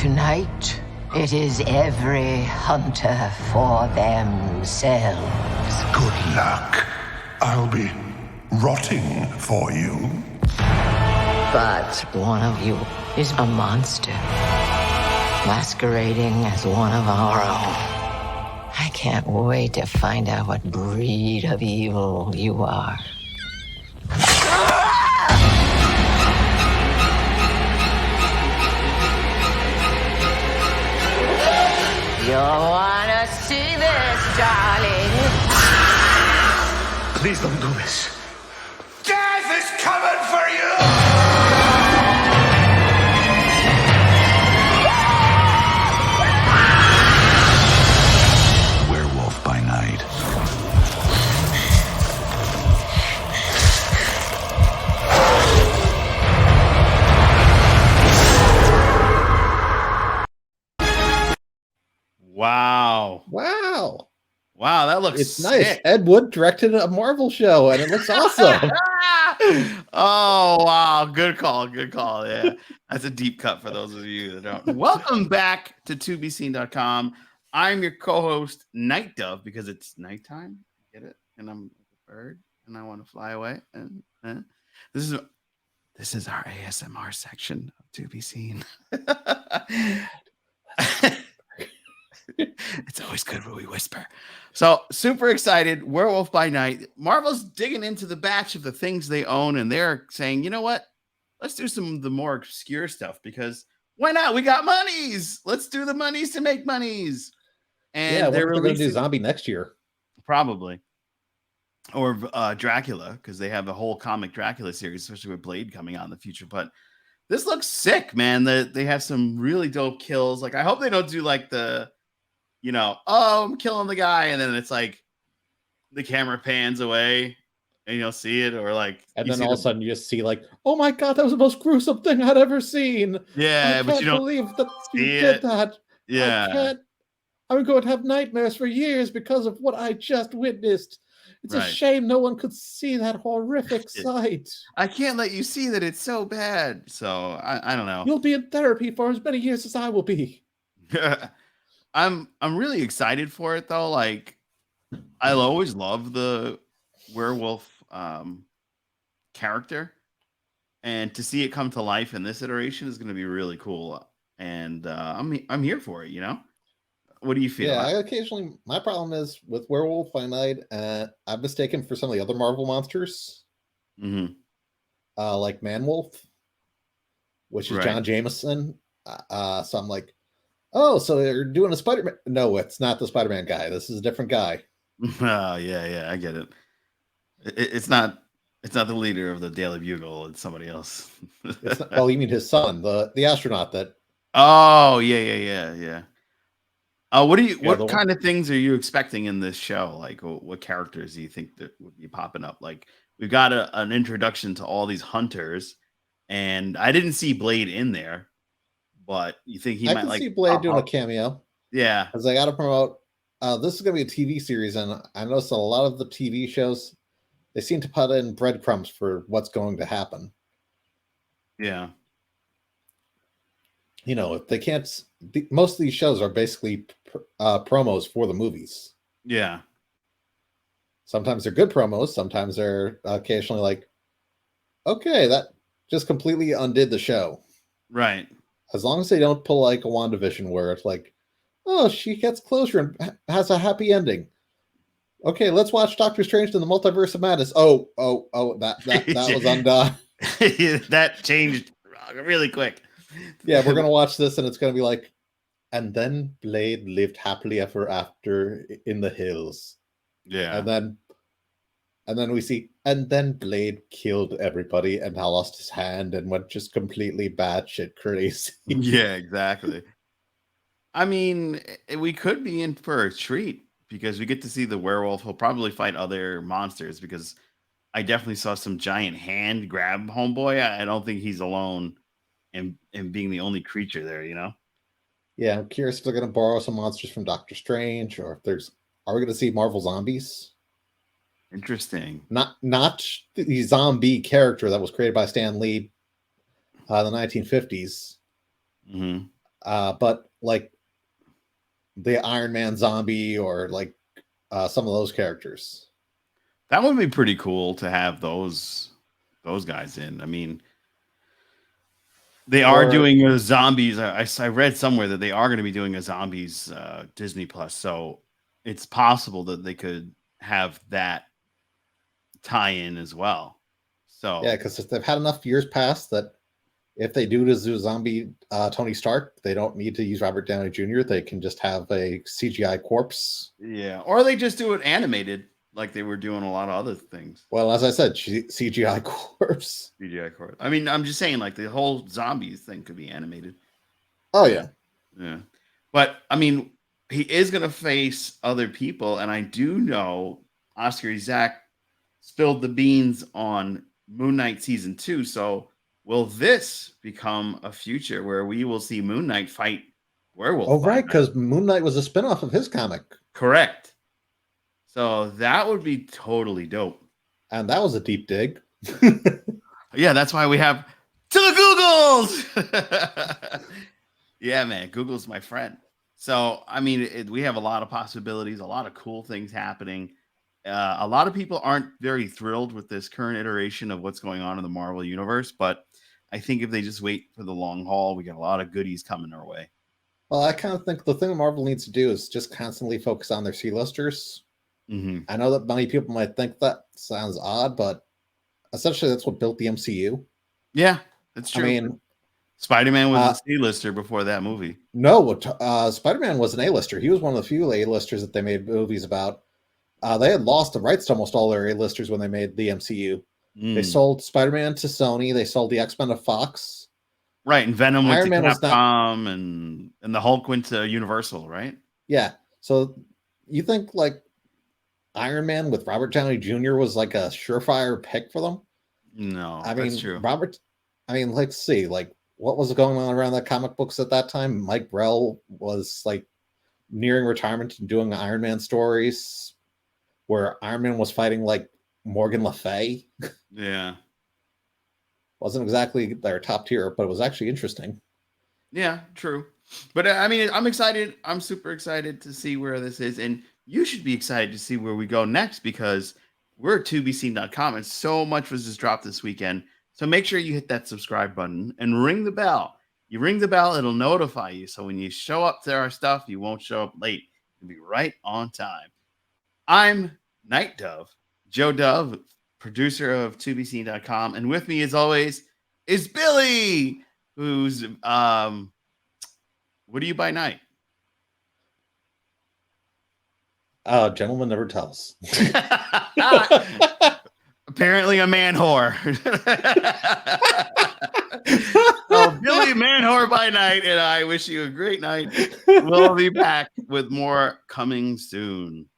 Tonight, it is every hunter for themselves. Good luck. I'll be rotting for you. But one of you is a monster, masquerading as one of our own. I can't wait to find out what breed of evil you are. You'll wanna see this, darling. Please don't do this. Death is coming for you! Werewolf by night. Wow. Wow, that looks it's sick. nice. Ed Wood directed a Marvel show, and it looks awesome. Oh, wow. Good call. Yeah. That's a deep cut for those of you that don't. Welcome back to tobeseen.com. I'm your co-host, Night Dove, because it's nighttime. Get it? And I'm a bird, and I want to fly away. And this is our ASMR section of To Be Seen. It's always good when we whisper. So super excited. Werewolf by Night. Marvel's digging into the batch of the things they own, and they're saying, you know what? Let's do some of the more obscure stuff, because why not? We got monies. Let's do the monies to make monies. And they're going to do Zombie next year. Probably. Or Dracula, because they have a whole comic Dracula series, especially with Blade coming out in the future. But this looks sick, man. They have some really dope kills. Like, I hope they don't do like the, I'm killing the guy, and then it's like the camera pans away and you'll see it, or like, and then all of a sudden you just see like, oh my god, that was the most gruesome thing I'd ever seen. Yeah, but you don't believe that you did that. Yeah, I'm going to have nightmares for years because of what I just witnessed. It's a shame no one could see that horrific sight. I can't let you see that. It's so bad. So I don't know. You'll be in therapy for as many years as I will be. I'm really excited for it though. Like, I'll always love the werewolf character, and to see it come to life in this iteration is going to be really cool. And I'm here for it. What do you feel? Yeah, occasionally my problem is with Werewolf by Night. I'm mistaken for some of the other Marvel monsters, like Man-Wolf, which is John Jameson. So I'm like, oh, so they're doing a Spider-Man? No, it's not the Spider-Man guy. This is a different guy. Oh yeah, I get it. It's not the leader of the Daily Bugle. It's somebody else. Well, you mean his son, the astronaut that. Oh yeah. What kind of things are you expecting in this show? Like, what characters do you think that would be popping up? Like, we've got an introduction to all these hunters, and I didn't see Blade in there, but you think he might like see Blade doing a cameo? Yeah, because I got to promote. This is going to be a TV series, and I noticed a lot of the TV shows, they seem to put in breadcrumbs for what's going to happen. Yeah. If they can't, most of these shows are basically promos for the movies. Yeah. Sometimes they're good promos. Sometimes they're occasionally like, okay, that just completely undid the show. Right. As long as they don't pull like a WandaVision where it's like, oh, she gets closure and has a happy ending. Okay, let's watch Doctor Strange in the Multiverse of Madness. Oh, that was undone. That changed really quick. Yeah, we're going to watch this and it's going to be like, and then Blade lived happily ever after in the hills. Yeah. And then we see, and then Blade killed everybody and lost his hand and went just completely batshit crazy. Yeah, exactly. I mean, we could be in for a treat because we get to see the werewolf. He'll probably fight other monsters, because I definitely saw some giant hand grab homeboy. I don't think he's alone and being the only creature there, Yeah, I'm curious if they're going to borrow some monsters from Doctor Strange, or if are we going to see Marvel zombies? Interesting. Not the zombie character that was created by Stan Lee in the 1950s. but like the Iron Man zombie or like some of those characters. That would be pretty cool to have those guys in. I mean, they are Or- doing a zombies. I read somewhere that they are going to be doing a zombies Disney Plus, so it's possible that they could have that tie-in as well. So Yeah, because they've had enough years past that if they do zombie Tony Stark, they don't need to use Robert Downey Jr. They can just have a CGI corpse. yeah, or they just do it animated like they were doing a lot of other things. Well, as I said, CGI corpse. CGI corpse. I mean, I'm just saying, like the whole zombies thing could be animated. Oh yeah, Yeah, but I mean, he is going to face other people, and I do know Oscar Isaac spilled the beans on Moon Knight season 2. So will this become a future where we will see Moon Knight fight Werewolf? Oh by right, night? because Moon Knight was a spinoff of his comic, Correct. So that would be totally dope. and that was a deep dig. Yeah, that's why we have to the Googles. Yeah, man, Google's my friend. So I mean, we have a lot of possibilities, a lot of cool things happening. A lot of people aren't very thrilled with this current iteration of what's going on in the Marvel universe, but I think if they just wait for the long haul, we got a lot of goodies coming our way. Well, I kind of think the thing Marvel needs to do is just constantly focus on their C-listers. Mm-hmm. I know that many people might think that sounds odd, but essentially that's what built the MCU. Yeah, that's true. I mean, Spider-Man was a C-lister before that movie. no, Spider-Man was an A-lister. He was one of the few A-listers that they made movies about. They had lost the rights to almost all their A-listers when they made the MCU. They sold Spider-Man to Sony. They sold the X-Men to Fox. Right, and Venom went Iron to Man was Capcom, and the Hulk went to Universal, right? Yeah. So you think like Iron Man with Robert Downey Jr. was like a surefire pick for them? No, I mean, that's true. Let's see, like what was going on around the comic books at that time? Mike Grell was like nearing retirement and doing Iron Man stories where Iron Man was fighting like Morgan Le Fay. Yeah. Wasn't exactly their top tier, but it was actually interesting. Yeah, true. But I mean, I'm excited. I'm super excited to see where this is. And you should be excited to see where we go next because we're at 2bscene.com and so much was just dropped this weekend. So make sure you hit that subscribe button and ring the bell. You ring the bell, it'll notify you. So when you show up to our stuff, you won't show up late. You'll be right on time. I'm Night Dove, Joe Dove, producer of 2bscene.com. And with me, as always, is Billy, who's what do you by night? Gentleman never tells. Apparently a man whore. So Billy, man whore by night, and I wish you a great night. We'll be back with more coming soon.